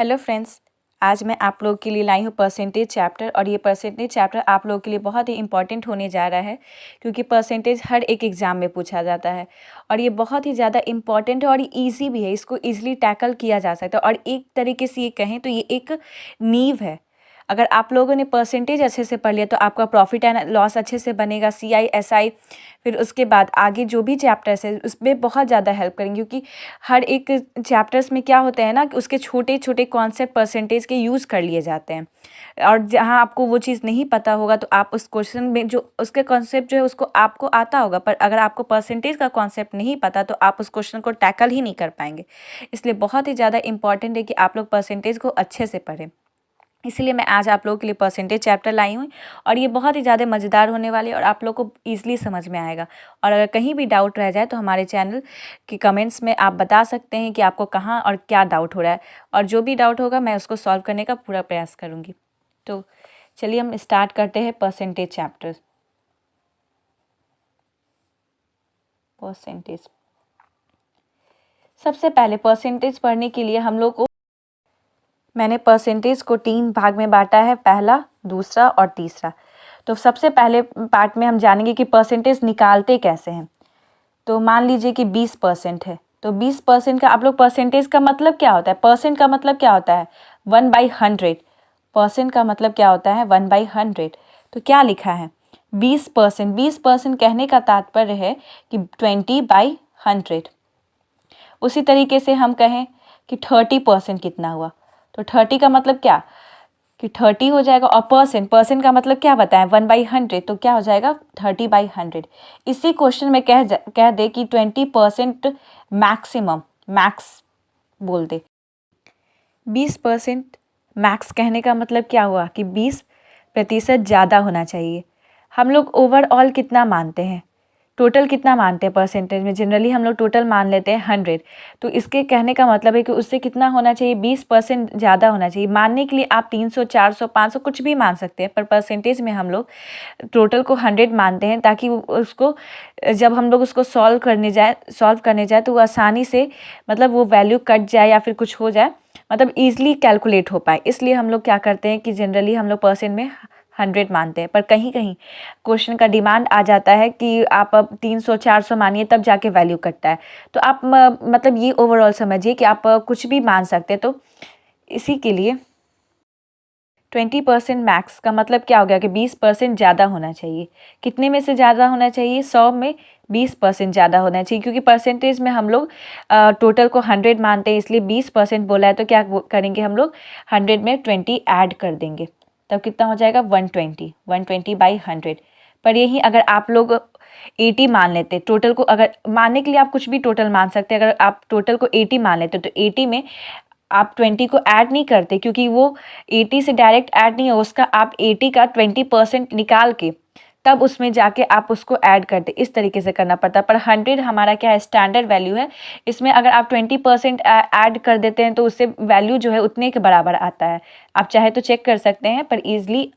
Hello friends, आज मैं आप लोगों के लिए लाई हूँ परसेंटेज चैप्टर। और ये परसेंटेज चैप्टर आप लोगों के लिए बहुत ही इंपॉर्टेंट होने जा रहा है, क्योंकि परसेंटेज हर एक एग्ज़ाम में पूछा जाता है और ये बहुत ही ज़्यादा इंपॉर्टेंट है और ईजी भी है। इसको ईजिली टैकल किया जा सकता है और एक तरीके से ये कहें तो ये एक नींव है। अगर आप लोगों ने परसेंटेज अच्छे से पढ़ लिया तो आपका प्रॉफिट एंड लॉस अच्छे से बनेगा, CI SI। फिर उसके बाद आगे जो भी चैप्टर्स है उसमें बहुत ज़्यादा हेल्प करेंगे, क्योंकि हर एक चैप्टर्स में क्या होता है ना कि उसके छोटे छोटे कॉन्सेप्ट परसेंटेज के यूज़ कर लिए जाते हैं। और जहाँ आपको वो चीज़ नहीं पता होगा तो आप उस क्वेश्चन में जो उसके कॉन्सेप्ट जो है उसको आपको आता होगा, पर अगर आपको परसेंटेज का कॉन्सेप्ट नहीं पता तो आप उस क्वेश्चन को टैकल ही नहीं कर पाएंगे। इसलिए बहुत ही ज़्यादा इंपॉर्टेंट है कि आप लोग परसेंटेज को अच्छे से पढ़ें। इसलिए मैं आज आप लोगों के लिए परसेंटेज चैप्टर लाई हूँ और ये बहुत ही ज़्यादा मज़ेदार होने वाली है और आप लोग को ईजिली समझ में आएगा। और अगर कहीं भी डाउट रह जाए तो हमारे चैनल के कमेंट्स में आप बता सकते हैं कि आपको कहाँ और क्या डाउट हो रहा है, और जो भी डाउट होगा मैं उसको सॉल्व करने का पूरा प्रयास करूँगी। तो चलिए हम स्टार्ट करते हैं परसेंटेज चैप्टर। परसेंटेज, सबसे पहले परसेंटेज पढ़ने के लिए हम लोग को मैंने परसेंटेज को 3 भाग में बांटा है, पहला, दूसरा और तीसरा। तो सबसे पहले पार्ट में हम जानेंगे कि परसेंटेज निकालते कैसे हैं। तो मान लीजिए कि 20% है, तो 20% का आप लोग परसेंटेज का मतलब क्या होता है, परसेंट का मतलब क्या होता है 1/100। परसेंट का मतलब क्या होता है 1/100। तो क्या लिखा है 20%। 20% कहने का तात्पर्य है कि 20/100। उसी तरीके से हम कहें कि 30% कितना हुआ, तो 30 का मतलब क्या कि 30 हो जाएगा। और परसेंट का मतलब क्या बताएं 1/100, तो क्या हो जाएगा 30/100। इसी क्वेश्चन में कह दे कि 20% मैक्सिमम, मैक्स बोल दे। 20% मैक्स कहने का मतलब क्या हुआ कि 20% ज़्यादा होना चाहिए। हम लोग ओवरऑल कितना मानते हैं, टोटल कितना मानते हैं परसेंटेज में, जनरली हम लोग टोटल मान लेते हैं 100। तो इसके कहने का मतलब है कि उससे कितना होना चाहिए 20% ज़्यादा होना चाहिए। मानने के लिए आप 300, 400, 500 कुछ भी मान सकते हैं, पर परसेंटेज में हम लोग टोटल को 100 मानते हैं, ताकि उसको जब हम लोग उसको सॉल्व करने जाए तो वो आसानी से मतलब वो वैल्यू कट जाए या फिर कुछ हो जाए, मतलब ईजिली कैलकुलेट हो पाए। इसलिए हम लोग क्या करते हैं कि जनरली हम लोग परसेंट में 100 मानते हैं। पर कहीं कहीं क्वेश्चन का डिमांड आ जाता है कि आप अब 300, 400 मानिए, तब जाके वैल्यू कटता है। तो आप मतलब ये ओवरऑल समझिए कि आप कुछ भी मान सकते हैं। तो इसी के लिए 20% मैक्स का मतलब क्या हो गया कि 20% ज़्यादा होना चाहिए। कितने में से ज़्यादा होना चाहिए, 100 में 20% ज़्यादा होना चाहिए, क्योंकि परसेंटेज में हम लोग टोटल को 100 मानते हैं, इसलिए 20% बोला है। तो क्या करेंगे हम लोग 100 में 20 ऐड कर देंगे, तब कितना हो जाएगा 120, 120/100। पर यही अगर आप लोग 80 मान लेते टोटल को, अगर मानने के लिए आप कुछ भी टोटल मान सकते हैं, अगर आप टोटल को 80 मान लेते तो 80 में आप 20 को ऐड नहीं करते, क्योंकि वो 80 से डायरेक्ट ऐड नहीं है, उसका आप 80 का 20% निकाल के तब उसमें जाके आप उसको ऐड करते। इस तरीके से करना पड़ता है। पर 100 हमारा क्या है, स्टैंडर्ड वैल्यू है। इसमें अगर आप 20% ऐड कर देते हैं तो उससे वैल्यू जो है उतने के बराबर आता है। आप चाहे तो चेक कर सकते हैं, पर ईजिली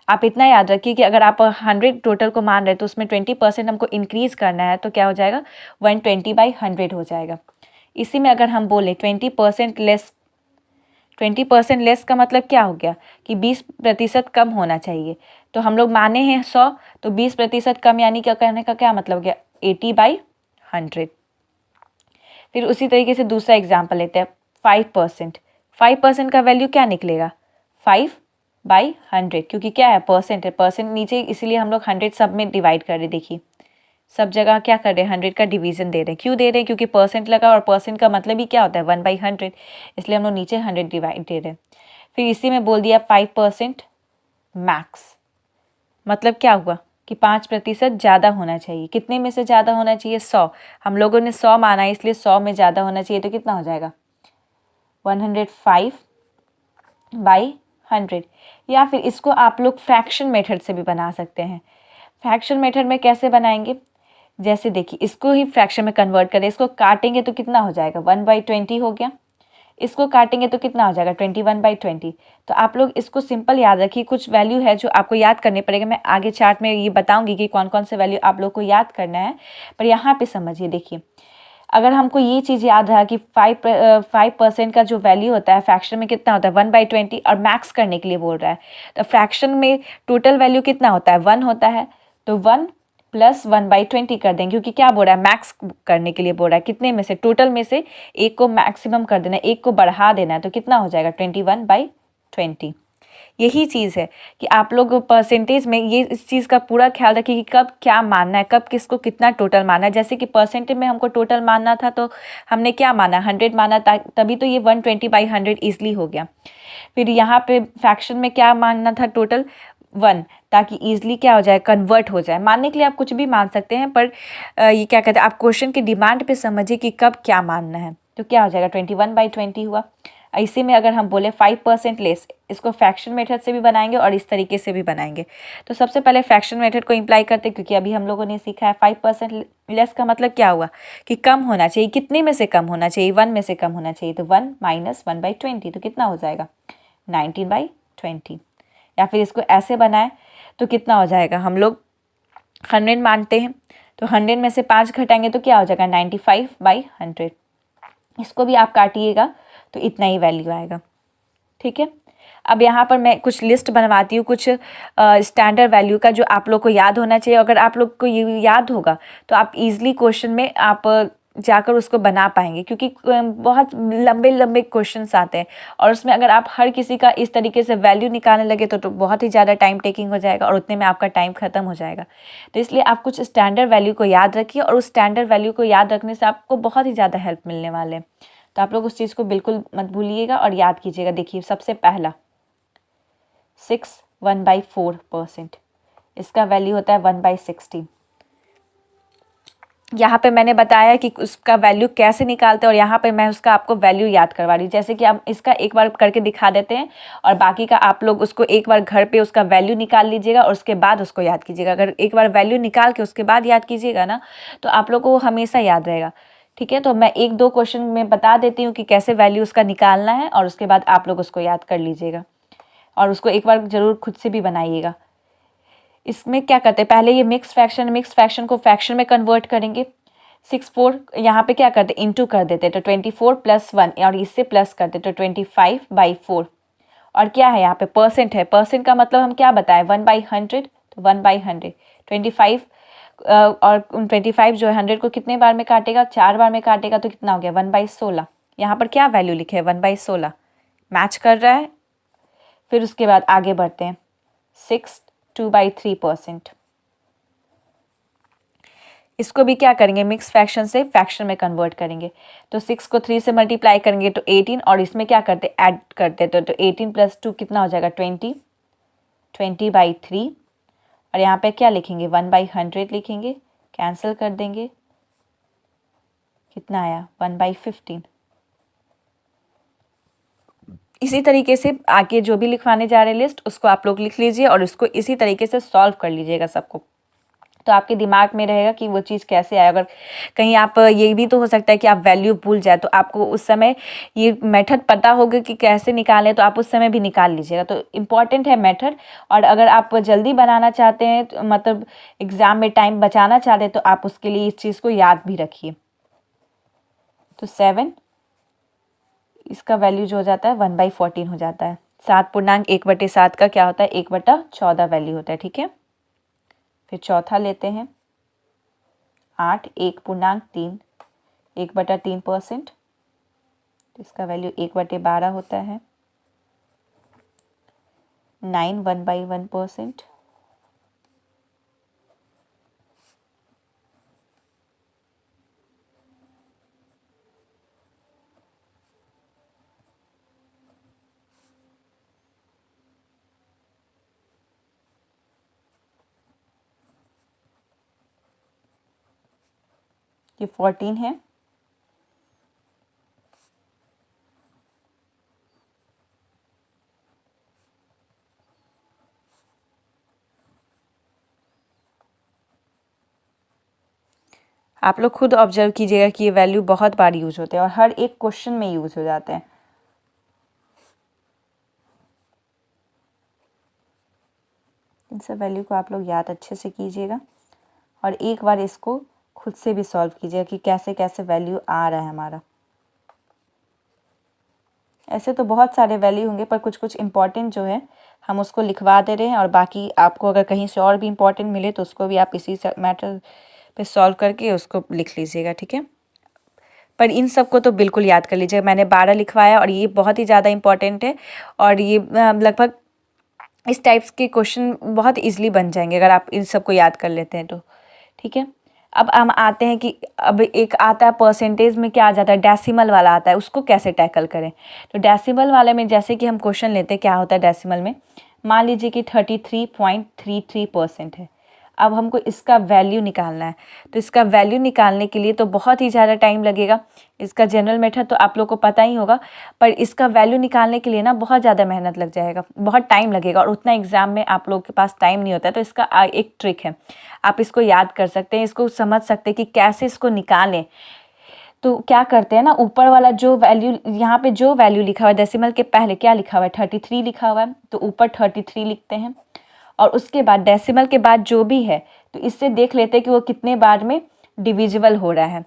आप इतना याद रखिए कि अगर आप 100 टोटल को मान रहे हैं तो उसमें 20% हमको इंक्रीज करना है, तो क्या हो जाएगा 120/100 हो जाएगा। इसी में अगर हम बोले 20% लेस, 20% लेस का मतलब क्या हो गया कि 20% कम होना चाहिए। तो हम लोग माने हैं 100, तो 20% कम, यानी क्या कहने का क्या मतलब गया 80/100। फिर उसी तरीके से दूसरा एग्जाम्पल लेते हैं 5%। 5% का वैल्यू क्या निकलेगा 5/100, क्योंकि क्या है परसेंट है, परसेंट नीचे, इसीलिए हम लोग 100 सब में डिवाइड कर रहे। देखिए सब जगह क्या कर रहे हैं 100 का डिवीजन दे रहे हैं। क्यों दे रहे हैं, क्योंकि परसेंट लगा और परसेंट का मतलब ही क्या होता है 1/100, इसलिए हम लोग नीचे 100 डिवाइड दे रहे हैं। फिर इसी में बोल दिया 5% मैक्स, मतलब क्या हुआ कि 5% ज़्यादा होना चाहिए। कितने में से ज़्यादा होना चाहिए 100, हम लोगों ने 100 माना है, इसलिए 100 में ज़्यादा होना चाहिए। तो कितना हो जाएगा 105/100। या फिर इसको आप लोग फ्रैक्शन मेथड से भी बना सकते हैं। फ्रैक्शन मेथड में कैसे बनाएंगे, जैसे देखिए इसको ही फ्रैक्शन में कन्वर्ट करें, इसको काटेंगे तो कितना हो जाएगा 1/20 हो गया, इसको काटेंगे तो कितना हो जाएगा 21/20। तो आप लोग इसको सिंपल याद रखिए, कुछ वैल्यू है जो आपको याद करने पड़ेगा। मैं आगे चार्ट में ये बताऊंगी कि कौन कौन से वैल्यू आप लोग को याद करना है, पर यहाँ पे समझिए। देखिए अगर हमको ये चीज़ याद रहा कि 5% का जो वैल्यू होता है फ्रैक्शन में कितना होता है 1/20, और मैक्स करने के लिए बोल रहा है, तो फ्रैक्शन में टोटल वैल्यू कितना होता है 1 होता है, तो 1 + 1/20 कर देंगे, क्योंकि क्या बोल रहा है मैक्स करने के लिए बोल रहा है, कितने में से, टोटल में से एक को मैक्सिमम कर देना है, एक को बढ़ा देना है, तो कितना हो जाएगा 21/20। यही चीज़ है कि आप लोग परसेंटेज में ये इस चीज़ का पूरा ख्याल रखिए कि कब क्या मानना है, कब किसको कितना टोटल मानना है। जैसे कि परसेंटेज में हमको टोटल मानना था तो हमने क्या माना 100 माना, तभी तो ये 120/100 ईजिली हो गया। फिर यहाँ पे फ्रैक्शन में क्या मानना था टोटल 1, ताकि ईजिली क्या हो जाए कन्वर्ट हो जाए। मानने के लिए आप कुछ भी मान सकते हैं, पर ये क्या कहते हैं आप क्वेश्चन की डिमांड पे समझिए कि कब क्या मानना है। तो क्या हो जाएगा 21/20 हुआ। इसी में अगर हम बोले 5% लेस, इसको फ्रैक्शन मेथड से भी बनाएंगे और इस तरीके से भी बनाएंगे। तो सबसे पहले फ्रैक्शन मेथड को इम्प्लाई करते हैं, क्योंकि अभी हम लोगों ने सीखा है 5% लेस का मतलब क्या हुआ कि कम होना चाहिए। कितने में से कम होना चाहिए 1 में से कम होना चाहिए, तो 1 - 1/20 तो कितना हो जाएगा 19/20। या फिर इसको ऐसे बनाए तो कितना हो जाएगा, हम लोग 100 मानते हैं तो 100 में से 5 घटाएंगे तो क्या हो जाएगा 95/100। इसको भी आप काटिएगा तो इतना ही वैल्यू आएगा। ठीक है, अब यहाँ पर मैं कुछ लिस्ट बनवाती हूँ, कुछ स्टैंडर्ड वैल्यू का जो आप लोग को याद होना चाहिए। अगर आप लोग को ये याद होगा तो आप इजीली क्वेश्चन में आप जाकर उसको बना पाएंगे, क्योंकि बहुत लंबे लंबे क्वेश्चंस आते हैं और उसमें अगर आप हर किसी का इस तरीके से वैल्यू निकालने लगे तो बहुत ही ज़्यादा टाइम टेकिंग हो जाएगा और उतने में आपका टाइम ख़त्म हो जाएगा। तो इसलिए आप कुछ स्टैंडर्ड वैल्यू को याद रखिए, और उस स्टैंडर्ड वैल्यू को याद रखने से आपको बहुत ही ज़्यादा हेल्प मिलने वाले हैं। तो आप लोग उस चीज़ को बिल्कुल मत भूलिएगा और याद कीजिएगा। देखिए सबसे पहला 6 1/4%, इसका वैल्यू होता है 1/60। यहाँ पे मैंने बताया कि उसका वैल्यू कैसे निकालते हैं, और यहाँ पे मैं उसका आपको वैल्यू याद करवा रही हूँ। जैसे कि आप इसका एक बार करके दिखा देते हैं और बाकी का आप लोग उसको एक बार घर पे उसका वैल्यू निकाल लीजिएगा और उसके बाद उसको याद कीजिएगा। अगर एक बार वैल्यू निकाल के उसके बाद याद कीजिएगा ना, तो आप लोग को हमेशा याद रहेगा। ठीक है, तो मैं 1-2 क्वेश्चन में बता देती हूँ कि कैसे वैल्यू उसका निकालना है, और उसके बाद आप लोग उसको याद कर लीजिएगा और उसको एक बार ज़रूर खुद से भी बनाइएगा। इसमें क्या करते हैं, पहले ये मिक्स फ्रैक्शन को फ्रैक्शन में कन्वर्ट करेंगे। 6-4 यहाँ पे क्या करते हैं इंटू कर देते, तो 24 + 1, और इससे प्लस करते तो 25/4। और क्या है यहाँ पे परसेंट है, परसेंट का मतलब हम क्या बताएं 1/100, तो 1/100। 25 और 25 जो है 100 को कितने बार में काटेगा 4 बार में काटेगा, तो कितना हो गया 1/16। यहाँ पर क्या वैल्यू लिखे है 1/16, मैच कर रहा है। फिर उसके बाद आगे बढ़ते हैं 6 2/3%। इसको भी क्या करेंगे मिक्स फ्रैक्शन से फ्रैक्शन में कन्वर्ट करेंगे। तो 6 को 3 से मल्टीप्लाई करेंगे तो 18, और इसमें क्या करते ऐड करते तो 18 + 2 कितना हो जाएगा 20, 20/3। और यहाँ पे क्या लिखेंगे 1/100 लिखेंगे, कैंसिल कर देंगे, कितना आया 1/15। इसी तरीके से आगे जो भी लिखवाने जा रहे हैं लिस्ट, उसको आप लोग लिख लीजिए और इसको इसी तरीके से सॉल्व कर लीजिएगा सबको, तो आपके दिमाग में रहेगा कि वो चीज़ कैसे आए। अगर कहीं आप ये भी तो हो सकता है कि आप वैल्यू भूल जाए, तो आपको उस समय ये मेथड पता होगा कि कैसे निकालें, तो आप उस समय भी निकाल लीजिएगा। तो इम्पॉर्टेंट है मेथड, और अगर आप जल्दी बनाना चाहते हैं तो मतलब एग्ज़ाम में टाइम बचाना चाहते हैं, तो आप उसके लिए इस चीज़ को याद भी रखिए। तो 7, इसका वैल्यू जो हो जाता है 1/14 हो जाता है। 7.1/7 का क्या होता है 1/14 वैल्यू होता है। ठीक है, फिर चौथा लेते हैं 8 1.3, 1/3%, इसका वैल्यू 1/12 होता है। 9 1/1%, ये 14 है। आप लोग खुद ऑब्जर्व कीजिएगा कि ये वैल्यू बहुत बार यूज होते हैं और हर एक क्वेश्चन में यूज हो जाते हैं। इन सब वैल्यू को आप लोग याद अच्छे से कीजिएगा और एक बार इसको खुद से भी सॉल्व कीजिएगा कि कैसे कैसे वैल्यू आ रहा है हमारा। ऐसे तो बहुत सारे वैल्यू होंगे पर कुछ कुछ इम्पॉर्टेंट जो है हम उसको लिखवा दे रहे हैं, और बाकी आपको अगर कहीं से और भी इम्पॉर्टेंट मिले तो उसको भी आप इसी मैटर पे सॉल्व करके उसको लिख लीजिएगा, ठीक है। पर इन सब को तो बिल्कुल याद कर लीजिएगा, मैंने 12 लिखवाया और ये बहुत ही ज़्यादा इम्पॉर्टेंट है, और ये लगभग इस टाइप्स के क्वेश्चन बहुत ईजिली बन जाएंगे अगर आप इन सब को याद कर लेते हैं तो, ठीक है। अब हम आते हैं कि अब एक आता है परसेंटेज में क्या आ जाता है, डेसिमल वाला आता है, उसको कैसे टैकल करें। तो डेसिमल वाले में जैसे कि हम क्वेश्चन लेते हैं, क्या होता है डेसिमल में, मान लीजिए कि 33.33% है। अब हमको इसका वैल्यू निकालना है, तो इसका वैल्यू निकालने के लिए तो बहुत ही ज़्यादा टाइम लगेगा। इसका जनरल मेथड तो आप लोग को पता ही होगा, पर इसका वैल्यू निकालने के लिए ना बहुत ज़्यादा मेहनत लग जाएगा, बहुत टाइम लगेगा, और उतना एग्ज़ाम में आप लोग के पास टाइम नहीं होता है। तो इसका एक ट्रिक है, आप इसको याद कर सकते हैं, इसको समझ सकते हैं कि कैसे इसको निकालें। तो क्या करते हैं ना, ऊपर वाला जो वैल्यू, यहाँ पे जो वैल्यू लिखा हुआ है डेसिमल के पहले क्या लिखा हुआ है, 33 लिखा हुआ है, तो ऊपर 33 लिखते हैं, और उसके बाद डेसिमल के बाद जो भी है तो इससे देख लेते हैं कि वो कितने बार में डिविजिबल हो रहा है।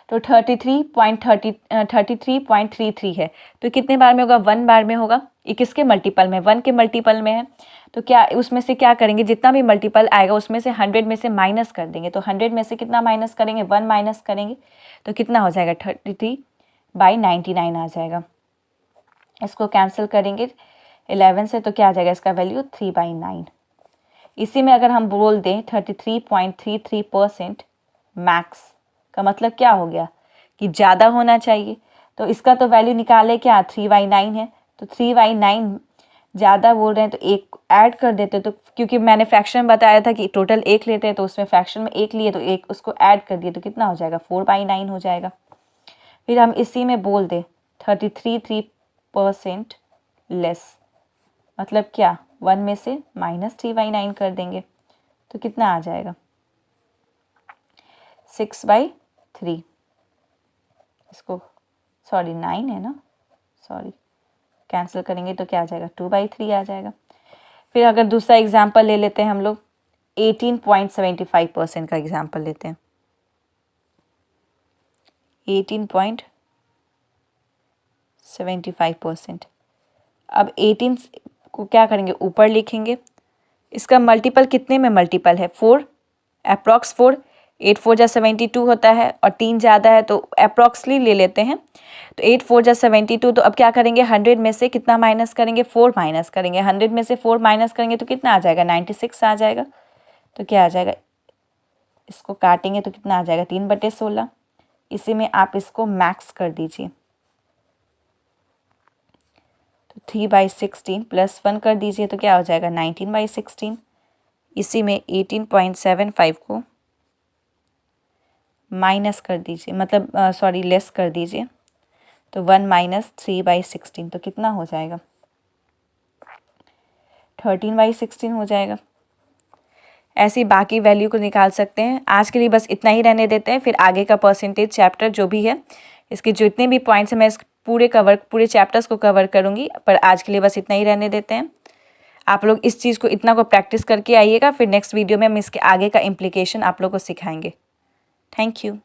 तो 33.33 है, तो कितने बार में होगा, 1 बार में होगा। ये किसके मल्टीपल में, 1 के मल्टीपल में है। तो क्या उसमें से क्या करेंगे, जितना भी मल्टीपल आएगा उसमें से 100 में से माइनस कर देंगे। तो 100 में से कितना माइनस करेंगे, 1 माइनस करेंगे, तो कितना हो जाएगा, 33/99 आ जाएगा। इसको कैंसिल करेंगे 11 से, तो क्या आ जाएगा इसका वैल्यू 3/9। इसी में अगर हम बोल दें 33.33% मैक्स का मतलब क्या हो गया कि ज़्यादा होना चाहिए। तो इसका तो वैल्यू निकाले क्या, 3/9 है, तो 3/9 ज़्यादा बोल रहे हैं तो एक ऐड कर देते। तो क्योंकि मैंने फ्रैक्शन बताया था कि टोटल 1 लेते हैं, तो उसमें फ्रैक्शन में 1 लिए तो 1 उसको ऐड कर दिए, तो कितना हो जाएगा, 4/9 हो जाएगा। फिर हम इसी में बोल दें 33% लेस, मतलब क्या, 1 में से -3/9 कर देंगे, तो कितना आ जाएगा, 6/3। इसको 9 है ना, कैंसिल करेंगे तो क्या आ जाएगा, 2/3 आ जाएगा। फिर अगर दूसरा एग्जाम्पल ले लेते हैं हम लोग, 18.75% का एग्जाम्पल लेते हैं। 18.75%। अब 18 को क्या करेंगे, ऊपर लिखेंगे। इसका मल्टीपल कितने में मल्टीपल है, 4, अप्रॉक्स 4, 8 4 जा 72 होता है, और 3 ज़्यादा है तो अप्रॉक्सली ले लेते हैं। तो 8 4 जा 72, तो अब क्या करेंगे, 100 में से कितना माइनस करेंगे, 4 माइनस करेंगे। 100 में से 4 माइनस करेंगे तो कितना आ जाएगा, 96 आ जाएगा। तो क्या आ जाएगा, इसको काटेंगे तो कितना आ जाएगा, 3/16। इसी में आप इसको मैक्स कर दीजिए, तो 3/16 प्लस 1 कर दीजिए, तो क्या हो जाएगा, 19/16। इसी में 18.75 को माइनस कर दीजिए, मतलब लेस कर दीजिए, तो 1 - 3/16, तो कितना हो जाएगा, 13/16 हो जाएगा। ऐसी बाकी वैल्यू को निकाल सकते हैं। आज के लिए बस इतना ही रहने देते हैं, फिर आगे का परसेंटेज चैप्टर जो भी है, इसके जितने भी पॉइंट्स हैं मैं पूरे चैप्टर्स को कवर करूँगी, पर आज के लिए बस इतना ही रहने देते हैं। आप लोग इस चीज़ को इतना को प्रैक्टिस करके आइएगा, फिर नेक्स्ट वीडियो में हम इसके आगे का इम्प्लीकेशन आप लोग को सिखाएंगे। Thank you.